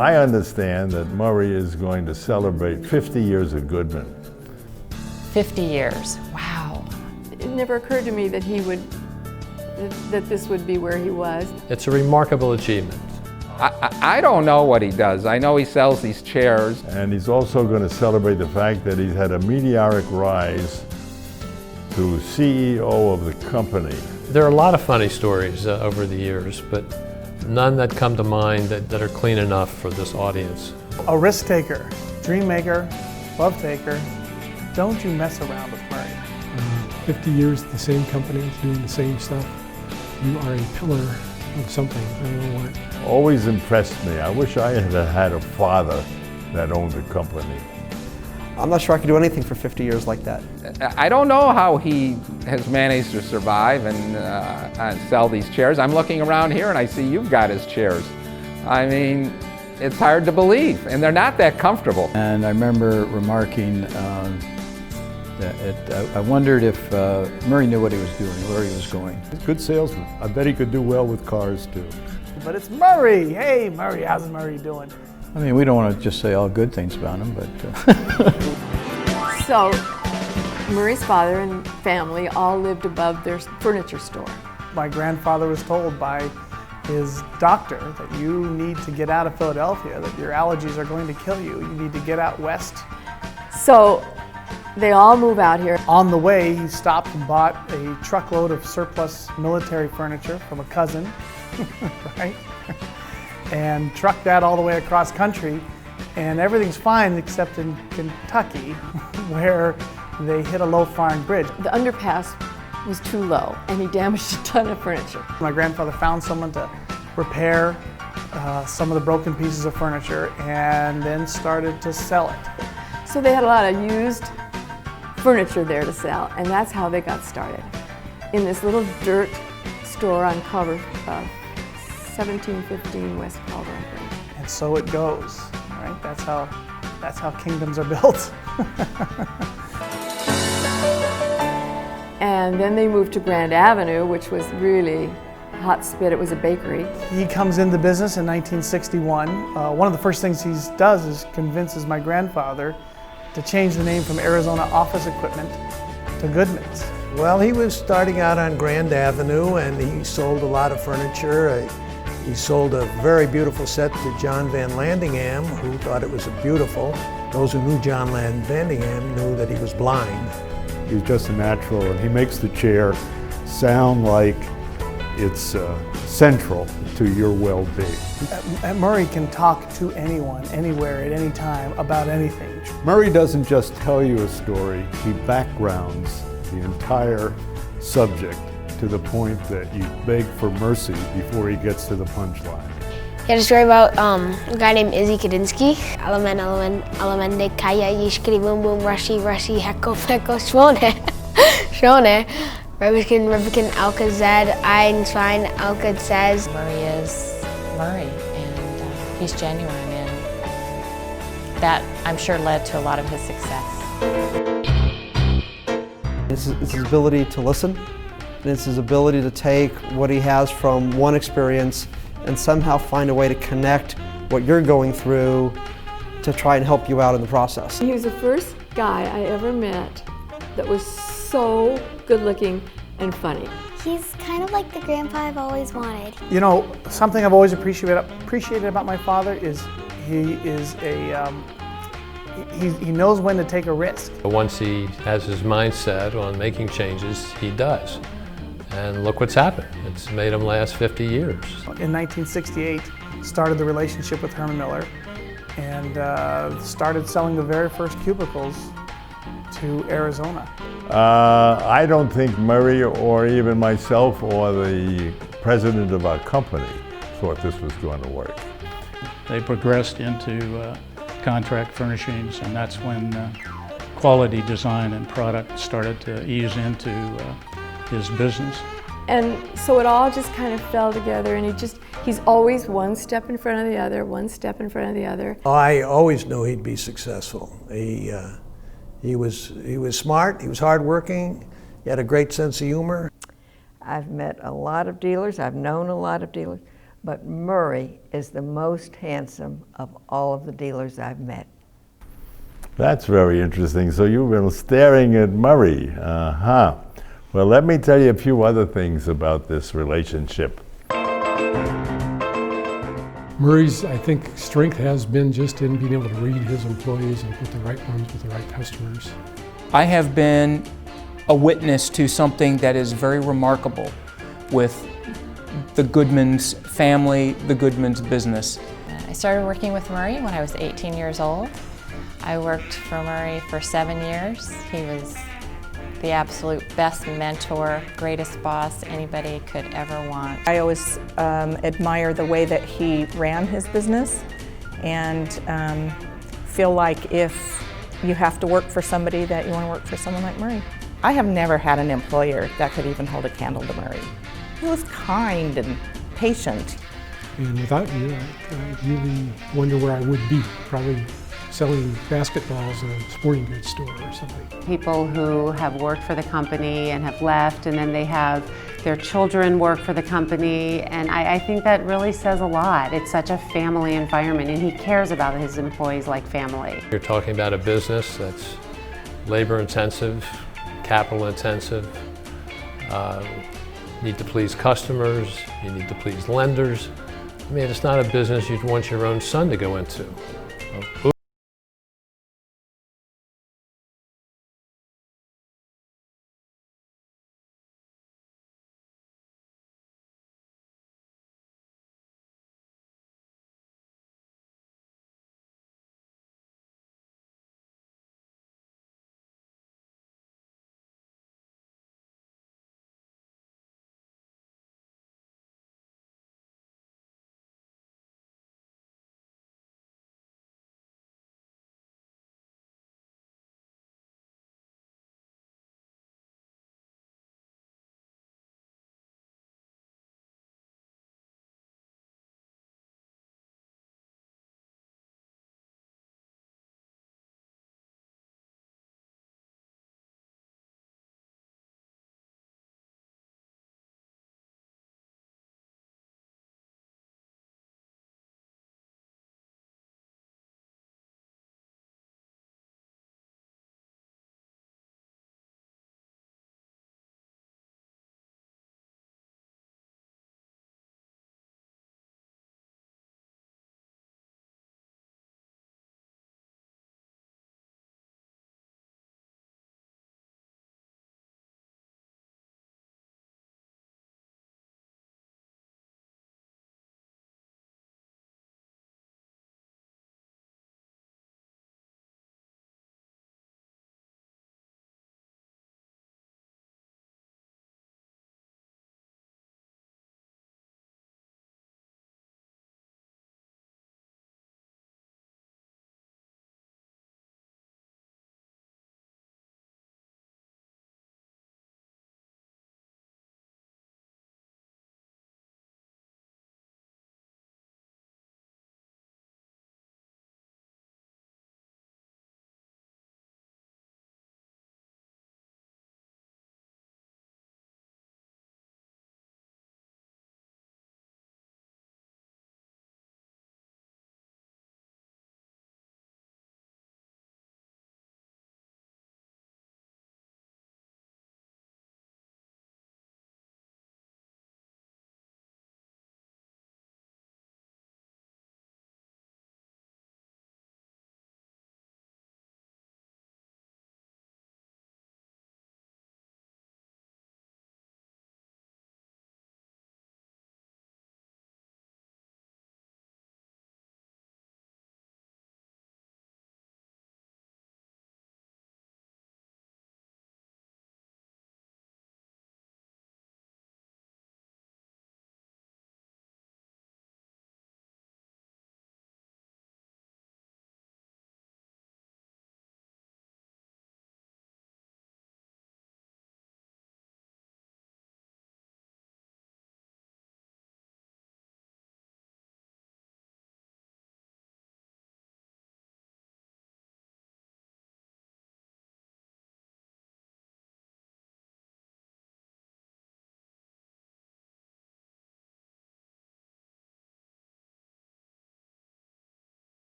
I understand that Murray is going to celebrate 50 years of Goodman. 50 years, wow. It never occurred to me that that this would be where he was. It's a remarkable achievement. I don't know what he does. I know he sells these chairs. And he's also going to celebrate the fact that he's had a meteoric rise to CEO of the company. There are a lot of funny stories over the years, but none that come to mind that are clean enough for this audience. A risk taker, dream maker, love taker. Don't you mess around with Murray. 50 years at the same company, doing the same stuff. You are a pillar of something, I don't know what. Always impressed me. I wish I had had a father that owned a company. I'm not sure I could do anything for 50 years like that. I don't know how he has managed to survive and sell these chairs. I'm looking around here and I see you've got his chairs. I mean, it's hard to believe, and they're not that comfortable. And I remember remarking that I wondered if Murray knew what he was doing, where he was going. He's a good salesman. I bet he could do well with cars too. But it's Murray. Hey, Murray, how's Murray doing? I mean, we don't want to just say all good things about him, but... So, Murray's father and family all lived above their furniture store. My grandfather was told by his doctor that you need to get out of Philadelphia, that your allergies are going to kill you. You need to get out west. So, they all move out here. On the way, he stopped and bought a truckload of surplus military furniture from a cousin, right? And trucked that all the way across country, and everything's fine except in Kentucky, where they hit a low-flying bridge. The underpass was too low, and he damaged a ton of furniture. My grandfather found someone to repair some of the broken pieces of furniture and then started to sell it. So they had a lot of used furniture there to sell, and that's how they got started. In this little dirt store on Culver, 1715 West Culver. And so it goes, right? That's how kingdoms are built. And then they moved to Grand Avenue, which was really hot spit. It was a bakery. He comes into business in 1961. One of the first things he does is convinces my grandfather to change the name from Arizona Office Equipment to Goodmans. Well, he was starting out on Grand Avenue and he sold a lot of furniture. He sold a very beautiful set to John Van Landingham, who thought it was beautiful. Those who knew John Van Landingham knew that he was blind. He's just a natural, and he makes the chair sound like it's central to your well-being. Murray can talk to anyone, anywhere, at any time, about anything. Murray doesn't just tell you a story, he backgrounds the entire subject to the point that you beg for mercy before he gets to the punchline. He had a story about a guy named Izzy Kadinsky. Element kaya yishkri boom rushi heko feko shone. Revikin Alcazad Einstein Alcad says. Murray is Murray, and he's genuine, and that, I'm sure, led to a lot of his success. It's his ability to listen, and it's his ability to take what he has from one experience and somehow find a way to connect what you're going through to try and help you out in the process. He was the first guy I ever met that was so good-looking and funny. He's kind of like the grandpa I've always wanted. You know, something I've always appreciated about my father is he knows when to take a risk. Once he has his mindset on making changes, he does. And look what's happened. It's made him last 50 years. In 1968, started the relationship with Herman Miller and started selling the very first cubicles to Arizona. I don't think Murray or even myself or the president of our company thought this was going to work. They progressed into contract furnishings, and that's when quality design and product started to ease into his business. And so it all just kind of fell together, and he's always one step in front of the other, one step in front of the other. I always knew he'd be successful. He was smart, he was hardworking, he had a great sense of humor. I've met a lot of dealers, I've known a lot of dealers, but Murray is the most handsome of all of the dealers I've met. That's very interesting. So you've been staring at Murray. Uh-huh. Well, let me tell you a few other things about this relationship. Murray's, I think, strength has been just in being able to read his employees and put the right ones with the right customers. I have been a witness to something that is very remarkable with the Goodmans family, the Goodmans business. I started working with Murray when I was 18 years old. I worked for Murray for 7 years. He was the absolute best mentor, greatest boss anybody could ever want. I always admire the way that he ran his business, and feel like if you have to work for somebody, that you want to work for someone like Murray. I have never had an employer that could even hold a candle to Murray. He was kind and patient. And without you, I really wonder where I would be. Probably selling basketballs in a sporting goods store or something. People who have worked for the company and have left, and then they have their children work for the company, and I think that really says a lot. It's such a family environment, and he cares about his employees like family. You're talking about a business that's labor intensive, capital intensive. You need to please customers, you need to please lenders. I mean, it's not a business you'd want your own son to go into.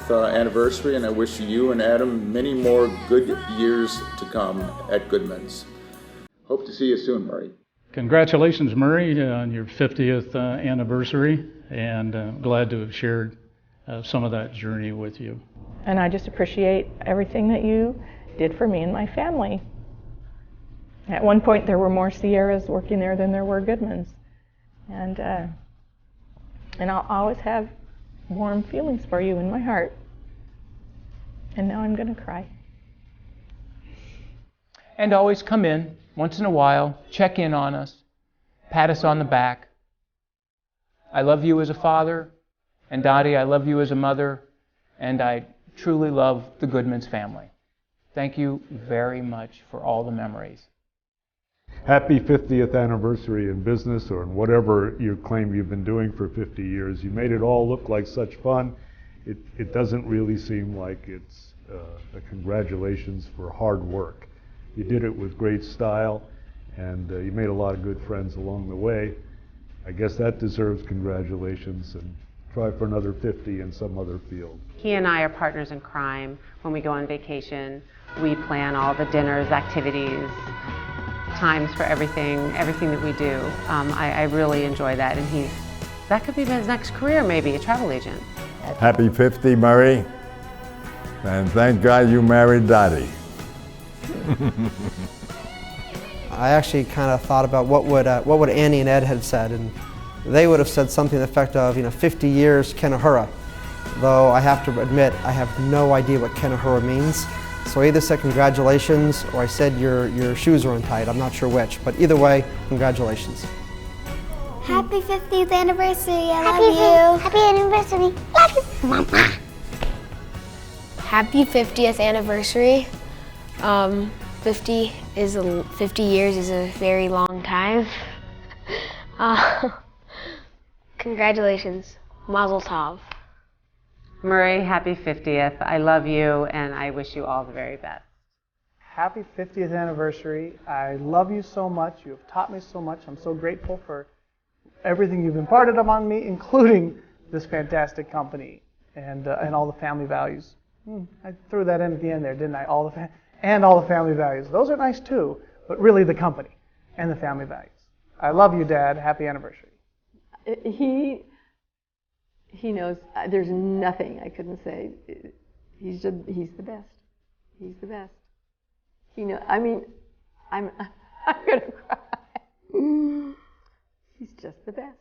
anniversary, and I wish you and Adam many more good years to come at Goodmans. Hope to see you soon, Murray. Congratulations, Murray, on your 50th anniversary, and glad to have shared some of that journey with you. And I just appreciate everything that you did for me and my family. At one point, there were more Sierras working there than there were Goodmans. And I'll always have warm feelings for you in my heart. And now I'm going to cry. And always come in once in a while, check in on us, pat us on the back. I love you as a father, and Dottie, I love you as a mother, and I truly love the Goodmans family. Thank you very much for all the memories. Happy 50th anniversary in business, or in whatever you claim you've been doing for 50 years. You made it all look like such fun. It doesn't really seem like it's a congratulations for hard work. You did it with great style, and you made a lot of good friends along the way. I guess that deserves congratulations, and try for another 50 in some other field. He and I are partners in crime. When we go on vacation, we plan all the dinners, activities, times for everything that we do. I really enjoy that, and that could be his next career, maybe, a travel agent. Happy 50, Murray. And thank God you married Dottie. I actually kind of thought about what would Annie and Ed have said, and they would have said something to the effect of, 50 years Kenahura. Though I have to admit, I have no idea what Kenahura means. So I either said congratulations, or I said your shoes are untied. I'm not sure which, but either way, congratulations. Happy 50th anniversary, I love you. Happy anniversary, love you. Mama. Happy 50th anniversary. 50 years is a very long time. Congratulations, Mazel Tov. Murray, happy 50th. I love you, and I wish you all the very best. Happy 50th anniversary. I love you so much. You have taught me so much. I'm so grateful for everything you've imparted upon me, including this fantastic company and all the family values. I threw that in at the end there, didn't I? All the family values. Those are nice too, but really the company and the family values. I love you, Dad. Happy anniversary. He knows there's nothing I couldn't say. He's the best. He's the best. I'm gonna cry. He's just the best.